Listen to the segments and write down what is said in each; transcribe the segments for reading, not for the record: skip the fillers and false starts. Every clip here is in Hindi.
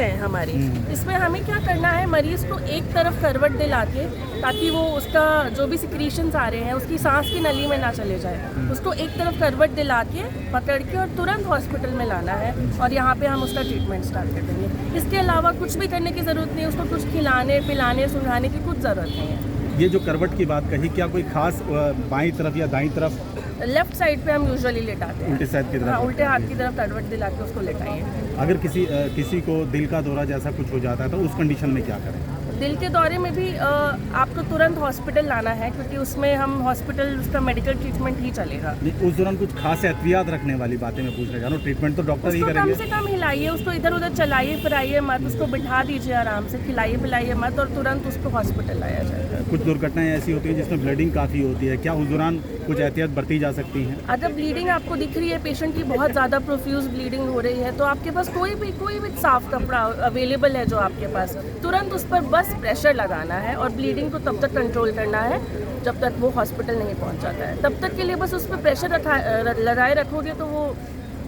हैं हमारी। इसमें हमें क्या करना है, मरीज को एक तरफ करवट दिला के, ताकि वो उसका जो भी सिक्रीशंस आ रहे हैं उसकी सांस की नली में ना चले जाए, उसको एक तरफ करवट दिला के पकड़ के और तुरंत हॉस्पिटल में लाना है और यहाँ पे हम उसका ट्रीटमेंट स्टार्ट कर देंगे। इसके अलावा कुछ भी करने की ज़रूरत नहीं है, उसको कुछ खिलाने पिलाने सुलाने की कुछ ज़रूरत नहीं है। ये जो करवट की बात कही, क्या कोई खास बाईं तरफ या दाईं तरफ? लेफ्ट साइड पे हम यूजुअली लेटाते हैं, उल्टे साइड की तरफ? हाँ, उल्टे हाथ की तरफ करवट दिला के उसको लेटाइए। अगर किसी को दिल का दौरा जैसा कुछ हो जाता है तो उस कंडीशन में क्या करें? दिल के दौरे में भी आपको तुरंत हॉस्पिटल लाना है, क्योंकि उसमें हम हॉस्पिटल उसका मेडिकल ट्रीटमेंट ही चलेगा। उस दौरान कुछ खास एहतियात रखने वाली बातें मैं पूछना चाह रहा हूँ। ट्रीटमेंट तो डॉक्टर ही उसको करेंगे। कम से कम हिलाइए, उसको इधर उधर चलाइए फिराइए मत, उसको बिठा दीजिए आराम से, खिलाइए पिलाइए मत और तुरंत उसको हॉस्पिटल लाया जाएगा। कुछ दुर्घटनाएं ऐसी होती हैं जिसमें ब्लीडिंग काफ़ी होती है, क्या उस दौरान कुछ एहतियात बरती जा सकती हैं? अगर ब्लीडिंग आपको दिख रही है, पेशेंट की बहुत ज़्यादा प्रोफ्यूज ब्लीडिंग हो रही है, तो आपके पास कोई भी साफ कपड़ा अवेलेबल है जो आपके पास, तुरंत उस पर बस प्रेशर लगाना है और ब्लीडिंग को तब तक कंट्रोल करना है जब तक वो हॉस्पिटल नहीं पहुंच जाता है। तब तक के लिए बस उस पर प्रेशर लगाए रखोगे तो वो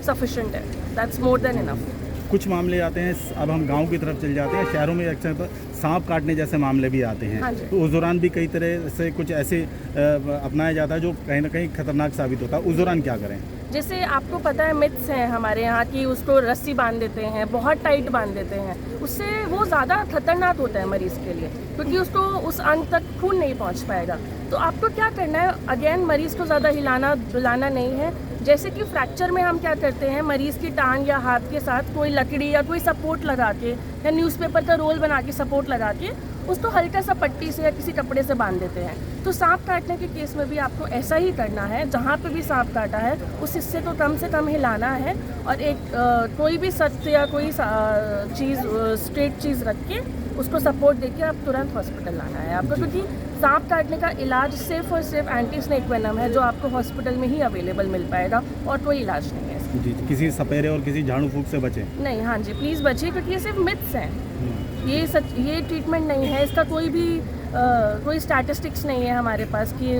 सफिशिएंट है, दैट्स मोर देन इनफ। कुछ मामले आते हैं, अब हम गांव की तरफ चल जाते हैं, शहरों में अक्सर तो सांप काटने जैसे मामले भी आते हैं। हाँ, तो उस दौरान भी कई तरह से कुछ ऐसे अपनाया जाता है जो कहीं ना कहीं खतरनाक साबित होता है, उस दौरान क्या करें? जैसे आपको पता है मिथ्स हैं हमारे यहाँ की, उसको रस्सी बांध देते हैं, बहुत टाइट बांध देते हैं, उससे वो ज़्यादा खतरनाक होता है मरीज़ के लिए, क्योंकि उसको उस अंग तक खून नहीं पहुँच पाएगा। तो आपको क्या करना है, अगेन मरीज़ को ज़्यादा हिलाना डुलाना नहीं है। जैसे कि फ्रैक्चर में हम क्या करते हैं, मरीज़ की टांग या हाथ के साथ कोई लकड़ी या कोई सपोर्ट लगा के या न्यूज़पेपर का रोल बना के सपोर्ट लगा के उसको हल्का सा पट्टी से या किसी कपड़े से बांध देते हैं। तो सांप काटने के केस में भी आपको ऐसा ही करना है, जहाँ पे भी सांप काटा है उस हिस्से को कम से कम हिलाना है और एक कोई भी सख्त या कोई चीज़ स्ट्रेट चीज़ रख के उसको सपोर्ट देके आप तुरंत हॉस्पिटल लाना है आपको, क्योंकि सांप काटने का इलाज सिर्फ और सिर्फ एंटी स्नेक वेनम है जो आपको हॉस्पिटल में ही अवेलेबल मिल पाएगा और कोई इलाज नहीं है इसका। जी, किसी सपेरे और किसी झाड़ू फूंक से बचें? नहीं, हाँ जी, प्लीज़ बचिए, क्योंकि ये सिर्फ मिथ्स हैं, ये ट्रीटमेंट नहीं है, इसका कोई स्टैटिस्टिक्स नहीं है हमारे पास कि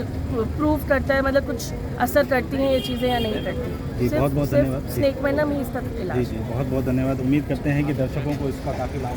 प्रूव करता है, मतलब कुछ असर करती हैं ये चीज़ें या नहीं करती। जी, बहुत बहुत धन्यवाद। स्नेक वेनम ही इसका इलाज। जी, बहुत बहुत धन्यवाद। उम्मीद करते हैं कि दर्शकों को इसका काफ़ी लाभ